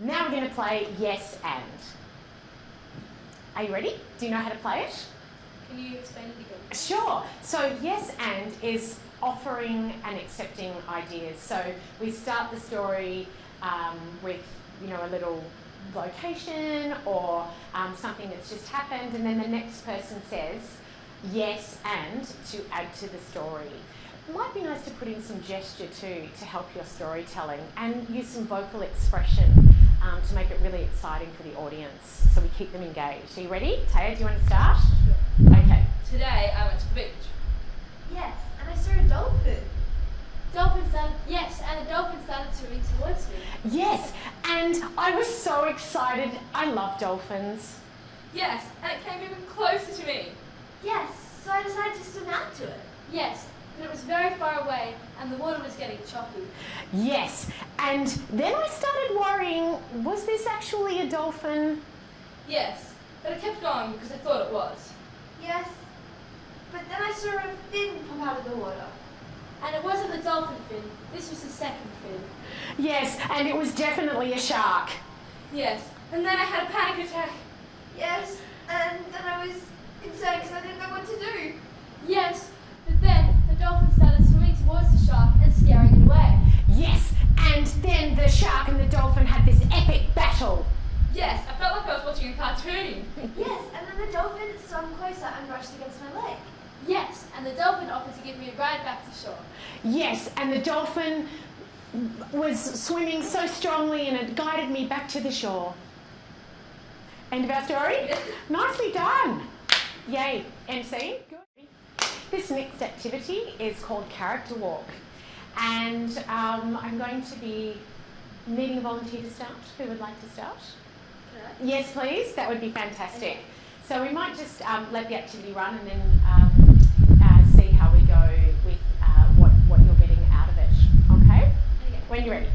Now we're going to play yes and. Are you ready? Do you know how to play it? Can you explain it again? Sure. So yes and is offering and accepting ideas. So we start the story with, a little location or something that's just happened, and then the next person says yes and to add to the story. It might be nice to put in some gesture too to help your storytelling, and use some vocal expression to make it really exciting for the audience, so we keep them engaged. Are you ready? Taya, do you want to start? Sure. Okay. Today I went to the beach. Yes, and I saw a dolphin. Yes, and the dolphin started swimming towards me. Yes, and I was so excited. I love dolphins. Yes, and it came even closer to me. Yes, so I decided to swim out to it. Yes, but it was very far away and the water was getting choppy. Yes, and then I started worrying, was this actually a dolphin? Yes, but I kept going because I thought it was. Yes, but then I saw a fin pop out of the water. And it wasn't the dolphin fin, this was the second fin. Yes, and it was definitely a shark. Yes, and then I had a panic attack. Yes, and then I was concerned because I didn't know what to do. Yes, but then the dolphin started swimming towards the shark and scaring it away. Yes, and then the shark and the dolphin had this epic battle. Yes, I felt like I was watching a cartoon. Yes, and then the dolphin swam closer and brushed against my leg. Yes, and the dolphin offered to give me a ride back to shore. Yes, and the dolphin was swimming so strongly and it guided me back to the shore. End of our story? Nicely done. Yay. MC? Good. This next activity is called Character Walk. And I'm going to be needing a volunteer to start. Who would like to start? Yes, please. That would be fantastic. So we might just let the activity run and then see how we go with what you're getting out of it. Okay? When you're ready.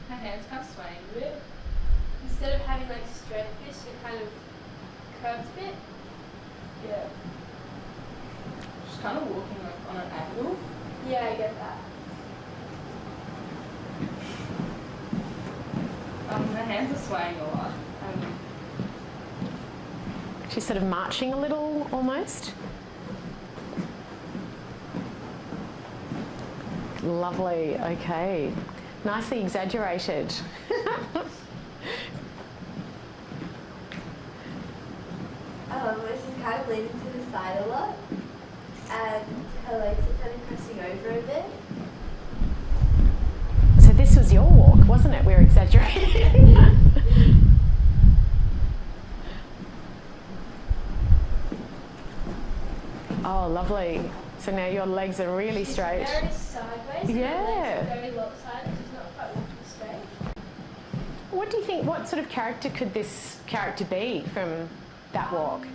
My hand's kind of swaying a bit. Instead of having like straight fish, it kind of curves a bit. Yeah. Just kind of walking like on an angle. Yeah, I get that. My hands are swaying a lot. She's sort of marching a little, almost. Lovely, okay. Nicely exaggerated. She's kind of leaning to the side a lot, and her legs are kind of crossing over a bit. So this was your walk, wasn't it? We were exaggerating. Oh, lovely. So now your legs are really straight. Very sideways. And Yeah. her legs are very lopsided. She's not quite walking straight. What do you think, what sort of character could this character be from that walk?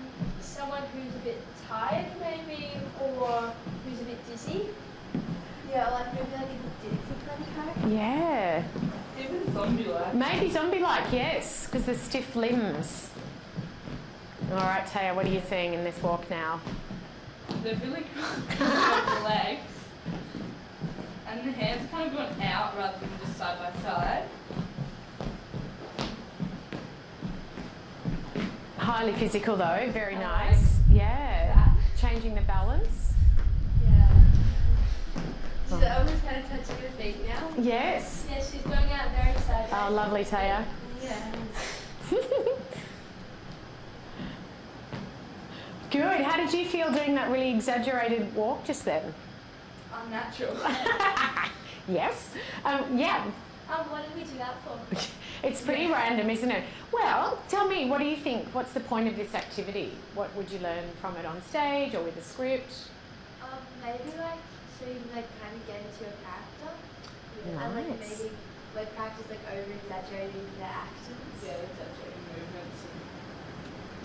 Someone who's a bit tired, maybe, or who's a bit dizzy. Yeah, like maybe like a dizzy kind of character. Yeah. Even zombie-like. Maybe zombie-like, yes, because the stiff limbs. All right, Taya, what are you seeing in this walk now? They're really the legs. And the hands are kind of going out rather than just side by side. Highly physical though, very nice. Yeah. Changing the balance. Yeah. She's almost kind of touching her feet now. Yes. Yeah, she's going out very sideways. Oh, lovely, Taya. Yeah. Good. How did you feel doing that really exaggerated walk just then? Unnatural. Yes. Yeah. What did we do that for? It's pretty random, isn't it? Well, tell me, what do you think? What's the point of this activity? What would you learn from it on stage or with a script? Maybe like so you can like kind of get into your character. Nice. And like maybe like practice like over exaggerating their actions. Yeah, exaggerating movements.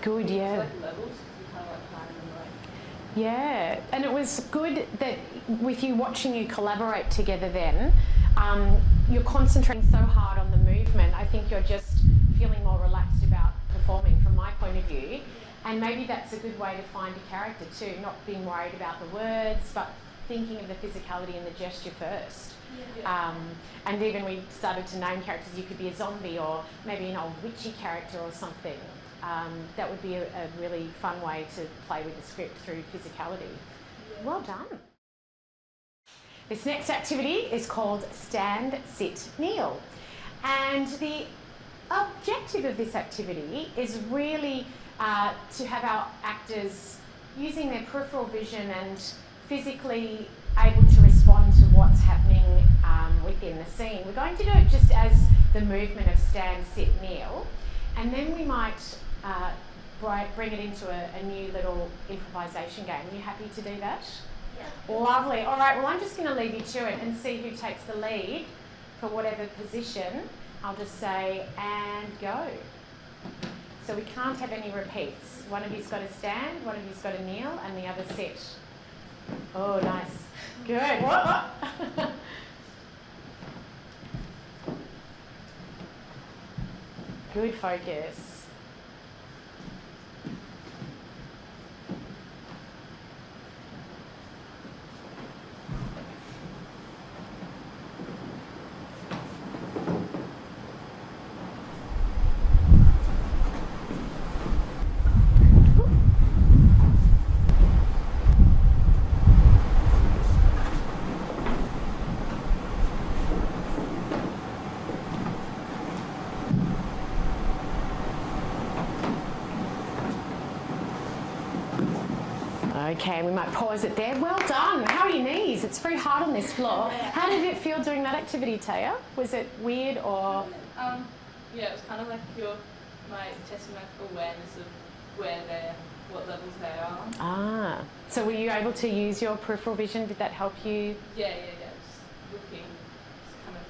Good, It's yeah. like levels, because you kind of like climb them like. Yeah, and it was good that with you watching you collaborate together then, you're concentrating so hard on the movement. I think you're just feeling more relaxed about performing from my point of view. And maybe that's a good way to find a character too, not being worried about the words, but thinking of the physicality and the gesture first. And even we started to name characters. You could be a zombie or maybe an old witchy character or something. That would be a really fun way to play with the script through physicality. Yeah. Well done. This next activity is called Stand, Sit, Kneel. And the objective of this activity is really to have our actors using their peripheral vision and physically able to respond to what's happening within the scene. We're going to do it just as the movement of stand, sit, kneel, and then we might bring it into a new little improvisation game. Are you happy to do that? Yeah. Lovely. All right, well, I'm just going to leave you to it and see who takes the lead for whatever position. I'll just say, and go. So we can't have any repeats. One of you's got to stand, one of you's got to kneel, and the other sit. Oh, nice. Good. What? Good focus. Okay, we might pause it there. Well done. How are your knees? It's very hard on this floor. How did it feel doing that activity, Taya? Was it weird or? Yeah, it was kind of like my testing my awareness of where they're, what levels they are. Ah, so were you able to use your peripheral vision? Did that help you? Yeah. Just looking, just kind of,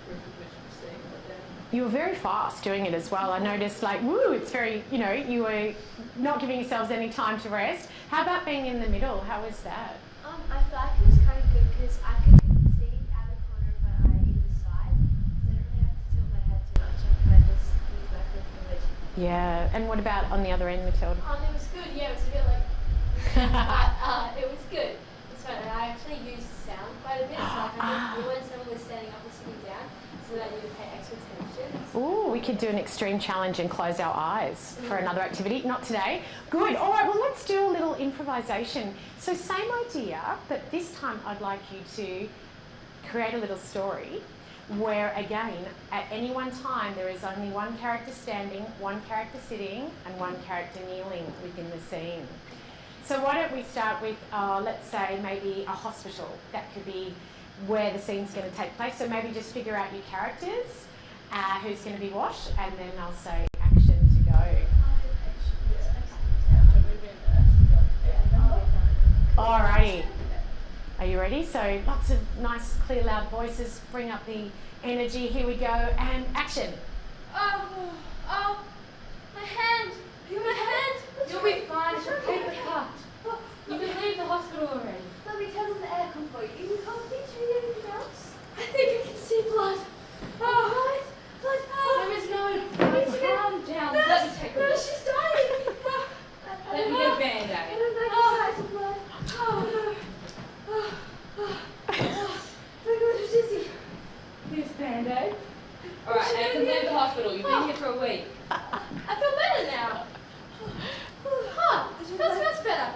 peripheral vision, seeing what they're. You were very fast doing it as well. I noticed, like, woo, it's very, you were not giving yourselves any time to rest. How about being in the middle? How was that? I feel like it was kind of good because I could see out of the corner of my eye either side, so I didn't really have to tilt my head too much. I kind of just used my peripheral vision. Yeah, and what about on the other end, Matilda? It was good, yeah, it was a bit like, but it was good. It's fun. And I actually used sound quite a bit, so I kind of when someone was standing up or sitting down, so that you would pay extra attention. Ooh, we could do an extreme challenge and close our eyes for another activity. Not today. Good. All right, well, let's do a little improvisation. So same idea, but this time I'd like you to create a little story where, again, at any one time, there is only one character standing, one character sitting, and one character kneeling within the scene. So why don't we start with, let's say, maybe a hospital. That could be where the scene's going to take place. So maybe just figure out your characters, who's going to be what, and then I'll say action to go. Alrighty. Are you ready? So lots of nice, clear, loud voices. Bring up the energy. Here we go. And action. Oh, my hand! My hand! You'll be fine. It's a paper cut. You can leave the hospital already. Let me turn on the aircon for you. You can't read anything else? I think I can see blood. Blood? There is no. Calm down. Let me take a look. She's dying. Let me get a I band-aid. don't like the sight of blood. Oh, My God, I'm dizzy. Here's a band-aid. Alright, now you can leave the hospital. You've been here for a week. I feel better now. Feels much better.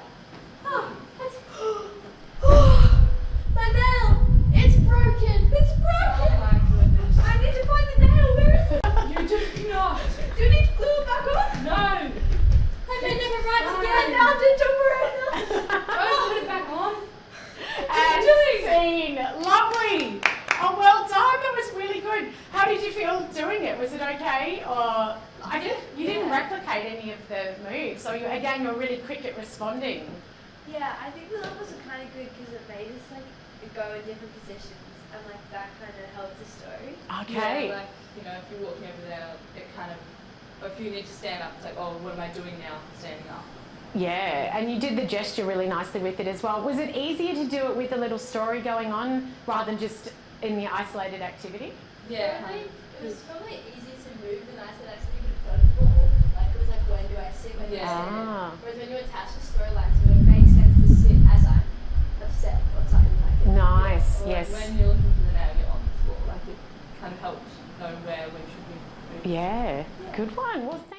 My nail! It's broken! It's broken! Oh my goodness. I need to find the nail. Where is it? You do not. Do you need to glue it back on? No. I may never write again. Now don't worry. Don't put it back on. And scene. Lovely. Oh, well done. That was really good. How did you feel doing it? Was it okay? Or you didn't replicate any of the moves. So you're really quick at responding. Yeah, I think the levels are kind of good because it made us go in different positions and that kind of helped the story. Okay. Yeah, if you're walking over there, it kind of, or if you need to stand up, it's like, oh, what am I doing now? Standing up. Yeah, and you did the gesture really nicely with it as well. Was it easier to do it with a little story going on rather than just in the isolated activity? Yeah. It was probably easier to move than I said actually in front of the ball. It was like, when do I sit? When do I stand? Whereas when you attach the storyline to it, it makes sense to sit as I'm upset or something like that. Nice, Or yes. when you're looking for the nail, kind of helped know where we should be moving. Yeah, good one. Well, thank